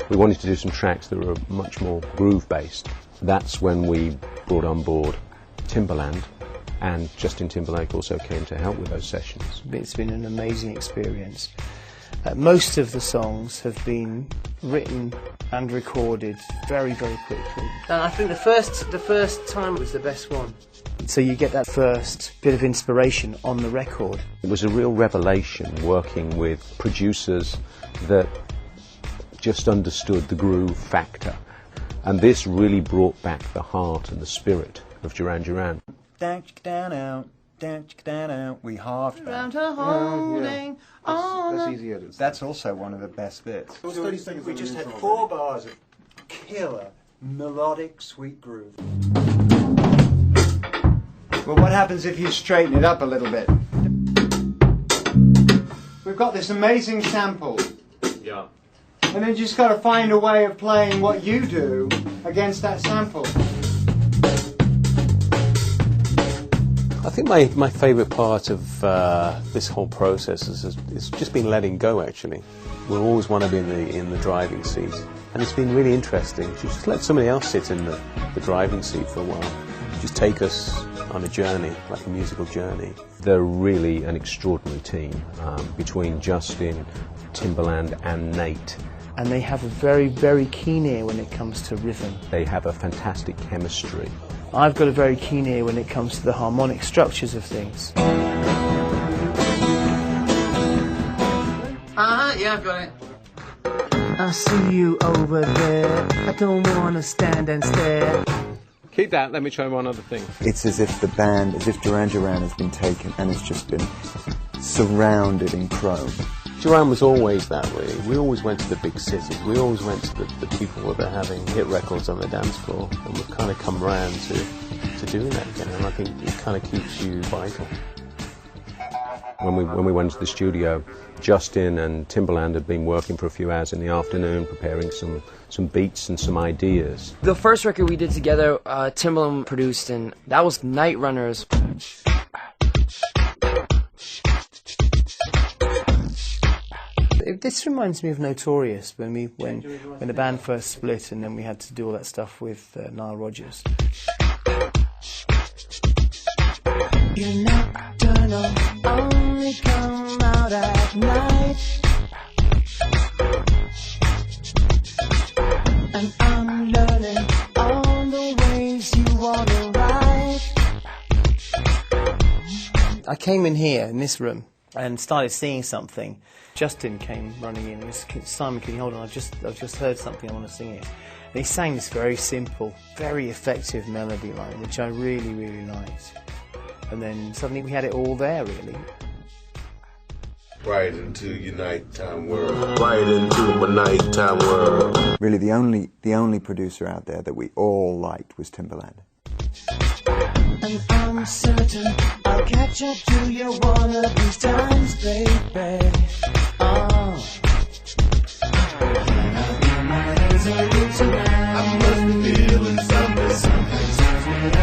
we wanted to do some tracks that were much more groove-based. That's when we brought on board Timbaland, and Justin Timberlake also came to help with those sessions. It's been an amazing experience. Most of the songs have been written and recorded very, very quickly. And I think the first time was the best one. So you get that first bit of inspiration on the record. It was a real revelation working with producers that just understood the groove factor. And this really brought back the heart and the spirit of Duran Duran. We halved Around her holding on. That's easier. That's also one of the best bits. We just had 4 bars of killer, melodic, sweet groove. Well, what happens if you straighten it up a little bit? We've got this amazing sample. Yeah. And then you just got to find a way of playing what you do against that sample. I think my favourite part of this whole process is just been letting go, actually. We always want to be in the driving seat, and it's been really interesting to just let somebody else sit in the driving seat for a while. Just take us on a journey, like a musical journey. They're really an extraordinary team between Justin, Timbaland and Nate. And they have a very, very keen ear when it comes to rhythm. They have a fantastic chemistry. I've got a very keen ear when it comes to the harmonic structures of things. Yeah, I've got it. I see you over there. I don't want to stand and stare. Keep that, let me try one other thing. It's as if the band, as if Duran Duran has been taken and has just been surrounded in chrome. Duran was always that way. We always went to the big cities. We always went to the people that were having hit records on the dance floor, and we've kind of come round to doing that again, and I think it kind of keeps you vital. When we went to the studio, Justin and Timbaland had been working for a few hours in the afternoon, preparing some beats and some ideas. The first record we did together, Timbaland produced, and that was Nite-Runner's. This reminds me of Notorious, when the band first split, and then we had to do all that stuff with Nile Rodgers. You're nocturnal, only come out at night. And I'm learning all the ways you wanna ride. I came in here, in this room, and started seeing something. Justin came running in and he said, "Simon, can you hold on? I've just heard something, I want to sing it." And he sang this very simple, very effective melody line, which I really, really liked. And then suddenly we had it all there, really. Right into your nighttime world. Right into my nighttime world. Really, the only producer out there that we all liked was Timbaland. And I'm certain I'll catch up to you one of these times, baby. Oh. I must be feeling something. I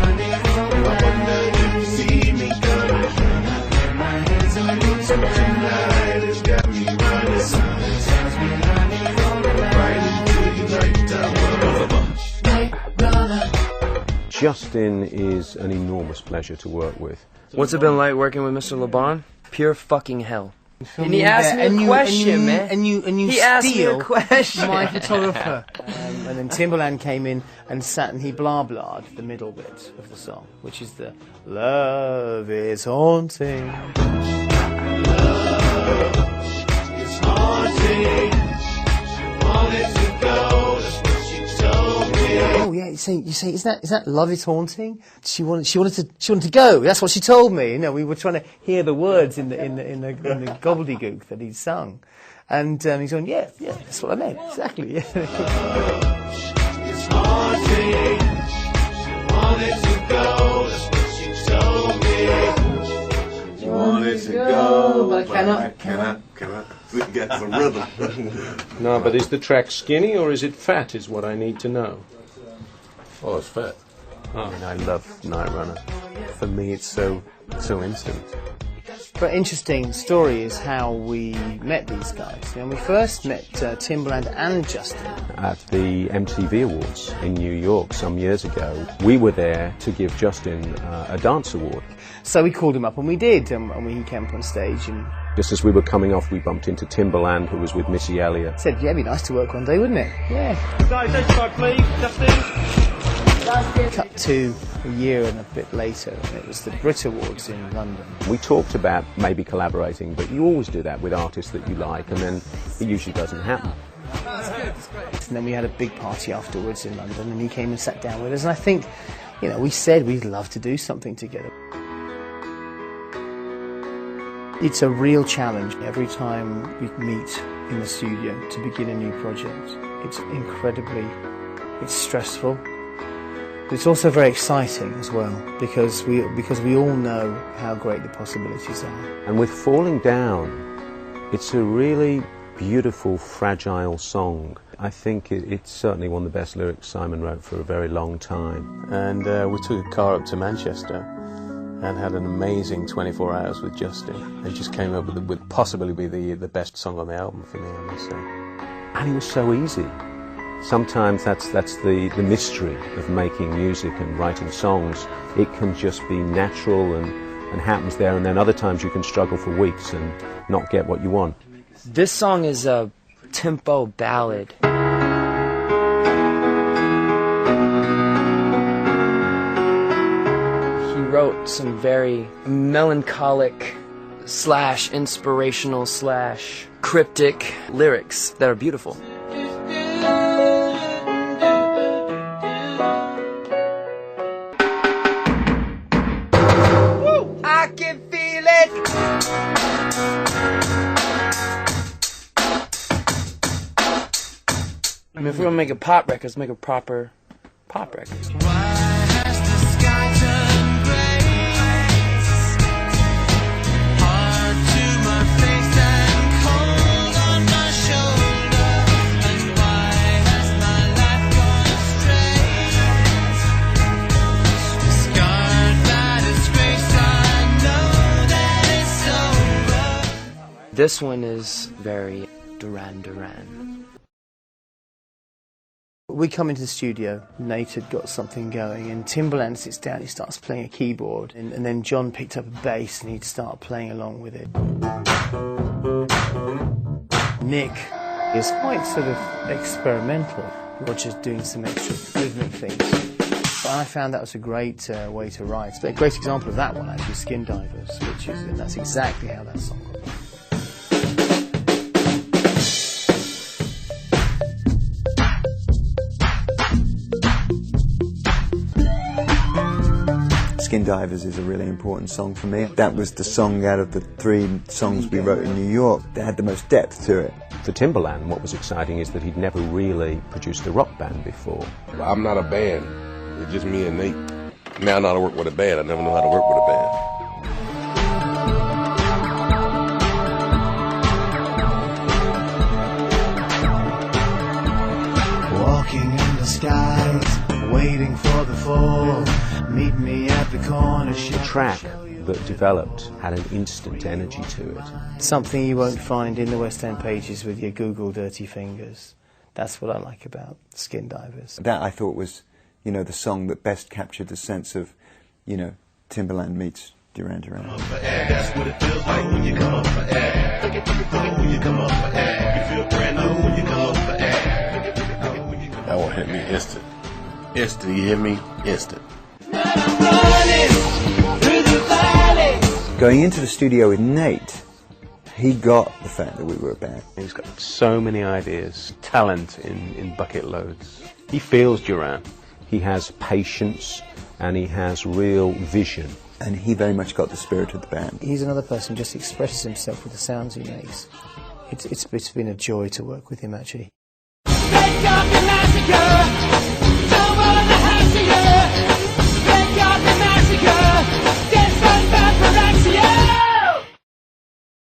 wonder if you see me coming. Tonight has got me running. Right into your nighttime world. Night-Runner. Justin is an enormous pleasure to work with. What's it been like working with Mr. LeBon? Pure fucking hell. And he asked me a question, man. And you he asked me a question. My photographer. And then Timbaland came in and sat and he blah-blahed the middle bit of the song, which is the "Love is haunting." Love is haunting. She wanted to go. That's what she told me. Oh yeah, you say, is that "Love is haunting"? She wanted to go. That's what she told me. You know, we were trying to hear the words in the gobbledygook that he'd sung, and he's going, yeah, that's what I meant exactly. Yeah. It's haunting. She wanted to go. That's what she told me. She wanted to go, but I cannot. We got some rhythm. No, but is the track skinny or is it fat is what I need to know. Oh, it's fat. I mean, I love Nite-Runner. For me, it's so instant. But interesting story is how we met these guys. You know, we first met Timbaland and Justin at the MTV Awards in New York some years ago. We were there to give Justin a dance award. So we called him up, and we did, and he came up on stage. And just as we were coming off, we bumped into Timbaland, who was with Missy Elliott. Said, yeah, it'd be nice to work one day, wouldn't it? Yeah. Guys, don't start, please. Justin. Cut to a year and a bit later, and it was the Brit Awards in London. We talked about maybe collaborating, but you always do that with artists that you like, and then it usually doesn't happen. That's good, that's great. And then we had a big party afterwards in London, and he came and sat down with us, and I think, you know, we said we'd love to do something together. It's a real challenge every time we meet in the studio to begin a new project. It's stressful. It's also very exciting as well, because we all know how great the possibilities are. And with Falling Down, it's a really beautiful, fragile song. I think it's certainly one of the best lyrics Simon wrote for a very long time. And we took a car up to Manchester and had an amazing 24 hours with Justin, and just came up with possibly be the best song on the album for me, I must say. And it was so easy. Sometimes that's the mystery of making music and writing songs. It can just be natural and happens there, and then other times you can struggle for weeks and not get what you want. This song is a tempo ballad. He wrote some very melancholic / inspirational / cryptic lyrics that are beautiful. I can feel it. I mean, if we're gonna make a pop record, let's make a proper pop record. This one is very Duran Duran. We come into the studio, Nate had got something going, and Timbaland sits down, he starts playing a keyboard, and then John picked up a bass and he'd start playing along with it. Nick is quite sort of experimental. Roger's doing some extra rhythmic things. But I found that was a great way to write. But a great example of that one, actually, Skin Divers, and that's exactly how that song got. Skin Divers is a really important song for me. That was the song out of the 3 songs we wrote in New York that had the most depth to it. For Timbaland, what was exciting is that he'd never really produced a rock band before. I'm not a band. It's just me and Nate. Now I know how to work with a band. I never know how to work with a band. Walking in the skies, waiting for the fall. Meet me at the corner. The track that developed had an instant energy to it. Something you won't find in the West End pages with your Google dirty fingers. That's what I like about Skin Divers. That I thought was, you know, the song that best captured the sense of, you know, Timbaland meets Duran Duran. That's what it feels like when you come up for air. When you come up for air, you feel brand new when you come up for air. That one hit me instant. Instant, you hear me? Instant. Going into the studio with Nate, he got the fact that we were a band. He's got so many ideas, talent in bucket loads. He feels Duran. He has patience and he has real vision. And he very much got the spirit of the band. He's another person who just expresses himself with the sounds he makes. It's been a joy to work with him, actually. Carpet Massacre, nobody has to go. Carpet Massacre.